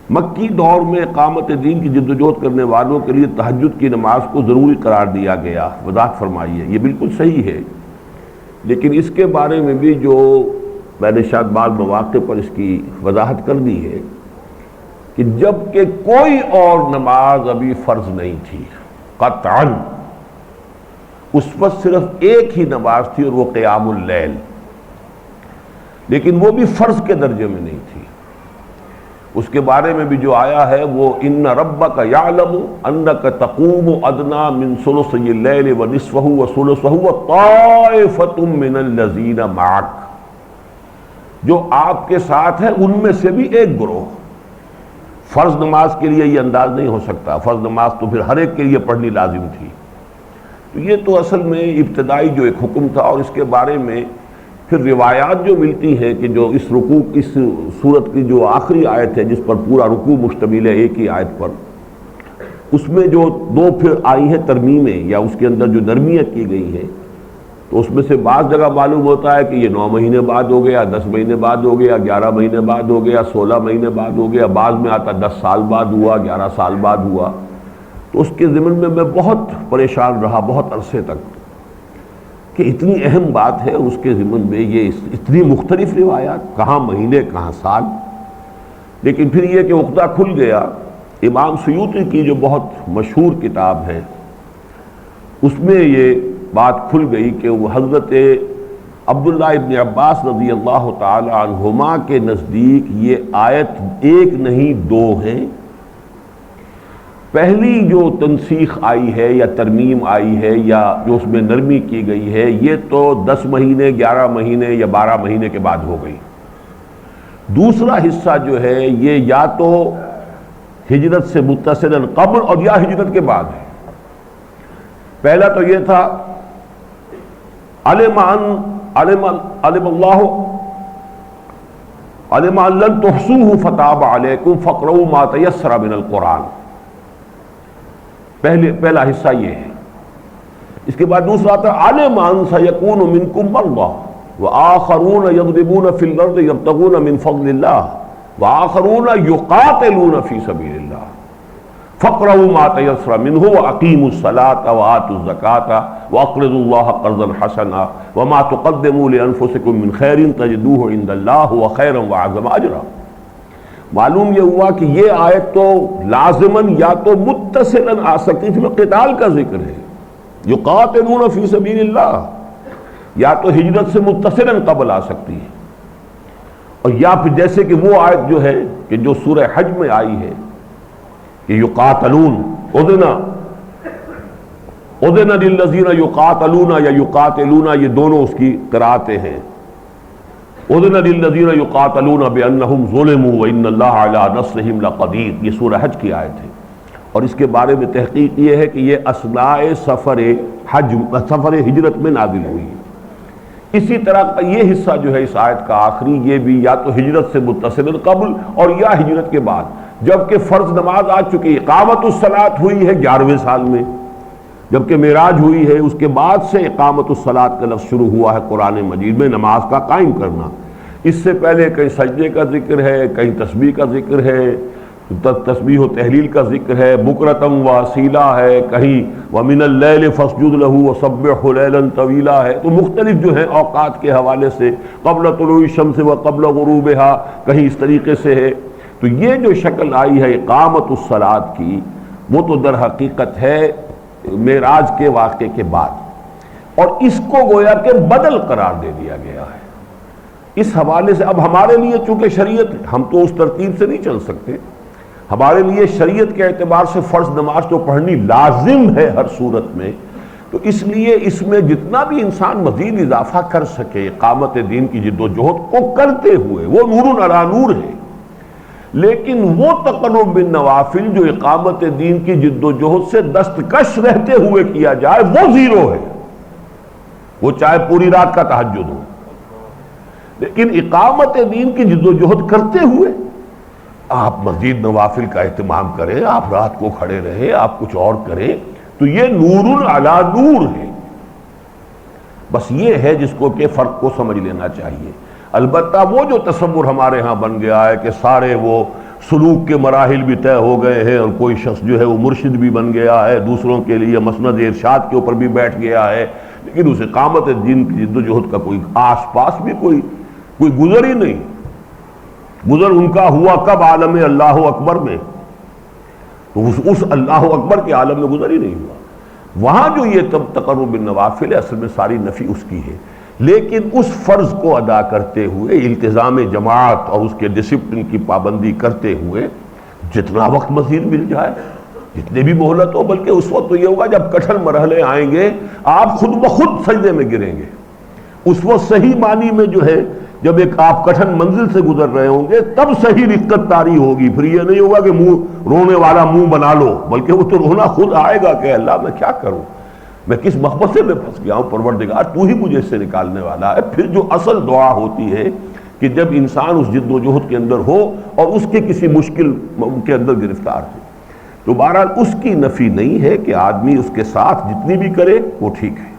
مکی دور میں اقامت دین کی جدوجہد کرنے والوں کے لیے تہجد کی نماز کو ضروری قرار دیا گیا، وضاحت فرمائی ہے۔ یہ بالکل صحیح ہے، لیکن اس کے بارے میں بھی جو میں نے شاید بعض مواقع پر اس کی وضاحت کر دی ہے کہ جب کہ کوئی اور نماز ابھی فرض نہیں تھی قطعاً، اس پر صرف ایک ہی نماز تھی اور وہ قیام اللیل، لیکن وہ بھی فرض کے درجے میں نہیں تھی۔ اس کے بارے میں بھی جو آیا ہے وہ ان ربک یعلم انک تقوم ادنی من ثلثی اللیل ونصفہ وثلثہ وطائفۃ من الذین معک، جو آپ کے ساتھ ہے ان میں سے بھی ایک گروہ۔ فرض نماز کے لیے یہ انداز نہیں ہو سکتا، فرض نماز تو پھر ہر ایک کے لیے پڑھنی لازم تھی۔ تو یہ تو اصل میں ابتدائی جو ایک حکم تھا، اور اس کے بارے میں پھر روایات جو ملتی ہیں کہ جو اس رکوع اس سورت کی جو آخری آیت ہے جس پر پورا رکوع مشتمل ہے ایک ہی آیت پر، اس میں جو دو پھر آئی ہیں ترمیمیں یا اس کے اندر جو نرمیاں کی گئی ہیں، تو اس میں سے بعض جگہ معلوم ہوتا ہے کہ یہ 9 مہینے بعد ہو گیا، 10 مہینے بعد ہو گیا، 11 مہینے بعد ہو گیا، 16 مہینے بعد ہو گیا، بعض میں آتا 10 سال بعد ہوا، 11 سال بعد ہوا۔ تو اس کے ضمن میں بہت پریشان رہا بہت عرصے تک کہ اتنی اہم بات ہے، اس کے ضمن میں یہ اتنی مختلف روایات، کہاں مہینے کہاں سال۔ لیکن پھر یہ کہ عقدہ کھل گیا۔ امام سیوطی کی جو بہت مشہور کتاب ہے اس میں یہ بات کھل گئی کہ وہ حضرت عبداللہ ابن عباس رضی اللہ تعالی عنہما کے نزدیک یہ آیت ایک نہیں دو ہیں۔ پہلی جو تنسیخ آئی ہے یا ترمیم آئی ہے یا جو اس میں نرمی کی گئی ہے، یہ تو 10 مہینے 11 مہینے یا 12 مہینے کے بعد ہو گئی۔ دوسرا حصہ جو ہے یہ یا تو ہجرت سے متصلاً قبل اور یا ہجرت کے بعد ہے۔ پہلا تو یہ تھا علم ان لن تحصوه فتاب علیکم فاقرؤوا ما تیسر من القرآن، پہلا حصہ یہ ہے۔ اس کے بعد دوسرا تھا علم ان سیکون منکم مرضی وآخرون یضربون فی الارض یبتغون من فضل اللہ وآخرون یقاتلون فی سبیل اللہ فاقرؤوا ما تیسر منہ واقیموا الصلاۃ وآتوا الزکاۃ واقرضوا اللہ قرضا حسنا وما تقدموا لانفسکم من خیر تجدوہ عند اللہ هو خیرا واعظم اجرا۔ معلوم یہ ہوا کہ یہ آیت تو لازماً یا تو متصلاً آ سکتی تھی، قتال کا ذکر ہے، یقاتلون فی سبیل اللہ، یا تو ہجرت سے متصلاً قبل آ سکتی ہے، اور یا پھر جیسے کہ وہ آیت جو ہے کہ جو سورہ حج میں آئی ہے کہ یقاتلون اذن للذین یقاتلون یا یقاتلون، یہ دونوں اس کی قراتیں ہیں۔ اذن للذین یقاتلون بانہم ظلموا وان اللہ علی نصرہم لقدیر، یہ سورہ حج کی آیت ہے، اور اس کے بارے میں تحقیق یہ ہے کہ یہ اثناء سفر ہجرت میں نازل ہوئی ہے۔ اسی طرح یہ حصہ جو ہے اس آیت کا آخری، یہ بھی یا تو ہجرت سے متصل قبل اور یا ہجرت کے بعد، جبکہ فرض نماز آ چکی، اقامت الصلاۃ ہوئی ہے 11ویں سال میں، جبکہ معراج ہوئی ہے اس کے بعد سے اقامت الصلاۃ کا لفظ شروع ہوا ہے قرآن مجید میں، نماز کا قائم کرنا۔ اس سے پہلے کہیں سجدے کا ذکر ہے، کہیں تسبیح کا ذکر ہے، تسبیح و تحلیل کا ذکر ہے، بکرتم و اصیلا ہے، کہیں وَمِنَ اللَّيْلِ فَاسْجُدْ لَهُ وَسَبِّحْهُ لَيْلًا طَوِيلًا ہے۔ تو مختلف جو ہیں اوقات کے حوالے سے قبل طلوع الشمس و قبل غروبها کہیں اس طریقے سے ہے۔ تو یہ جو شکل آئی ہے اقامت الصلاۃ کی، وہ تو در حقیقت ہے معراج کے واقعے کے بعد، اور اس کو گویا کہ بدل قرار دے دیا گیا ہے۔ اس حوالے سے اب ہمارے لیے چونکہ شریعت، ہم تو اس ترتیب سے نہیں چل سکتے، ہمارے لیے شریعت کے اعتبار سے فرض نماز تو پڑھنی لازم ہے ہر صورت میں، تو اس لیے اس میں جتنا بھی انسان مزید اضافہ کر سکے اقامت دین کی جد و جہد کو کرتے ہوئے، وہ نور علی نور ہے، لیکن وہ تقرب بالنوافل جو اقامت دین کی جد و جہد سے دستکش رہتے ہوئے کیا جائے وہ زیرو ہے، وہ چاہے پوری رات کا تہجد ہو۔ لیکن اقامت دین کی جد و جہد کرتے ہوئے آپ مزید نوافل کا اہتمام کریں، آپ رات کو کھڑے رہیں، آپ کچھ اور کریں، تو یہ نور علی نور ہے۔ بس یہ ہے جس کو کہ فرق کو سمجھ لینا چاہیے۔ البتہ وہ جو تصور ہمارے ہاں بن گیا ہے کہ سارے وہ سلوک کے مراحل بھی طے ہو گئے ہیں، اور کوئی شخص جو ہے وہ مرشد بھی بن گیا ہے، دوسروں کے لیے مسند ارشاد کے اوپر بھی بیٹھ گیا ہے، لیکن اس اقامت دین کی جد و جہد کا کوئی آس پاس بھی کوئی گزر ہی نہیں۔ گزر ان کا ہوا کب؟ عالم اللہ اکبر میں، تو اس اللہ اکبر کے عالم میں گزر ہی نہیں ہوا۔ وہاں جو یہ تقرب بالنوافل ہے، اصل میں ساری نفی اس کی ہے، لیکن اس فرض کو ادا کرتے ہوئے، التزام جماعت اور اس کے ڈسپلن کی پابندی کرتے ہوئے، جتنا وقت مزید مل جائے، جتنے بھی مہلت ہو، بلکہ اس وقت تو یہ ہوگا جب کٹھن مرحلے آئیں گے آپ خود بخود سجدے میں گریں گے۔ اس وقت صحیح معنی میں جو ہے جب ایک آپ کٹھن منزل سے گزر رہے ہوں گے تب صحیح رقت طاری ہوگی۔ پھر یہ نہیں ہوگا کہ رونے والا منہ بنا لو، بلکہ وہ تو رونا خود آئے گا کہ اللہ میں کیا کروں، میں کس مخمصے میں پھنس گیا ہوں، پروردگار تو ہی مجھے اس سے نکالنے والا ہے۔ پھر جو اصل دعا ہوتی ہے کہ جب انسان اس جد و جہد کے اندر ہو اور اس کے کسی مشکل کے اندر گرفتار ہو، تو بہرحال اس کی نفی نہیں ہے کہ آدمی اس کے ساتھ جتنی بھی کرے وہ ٹھیک ہے۔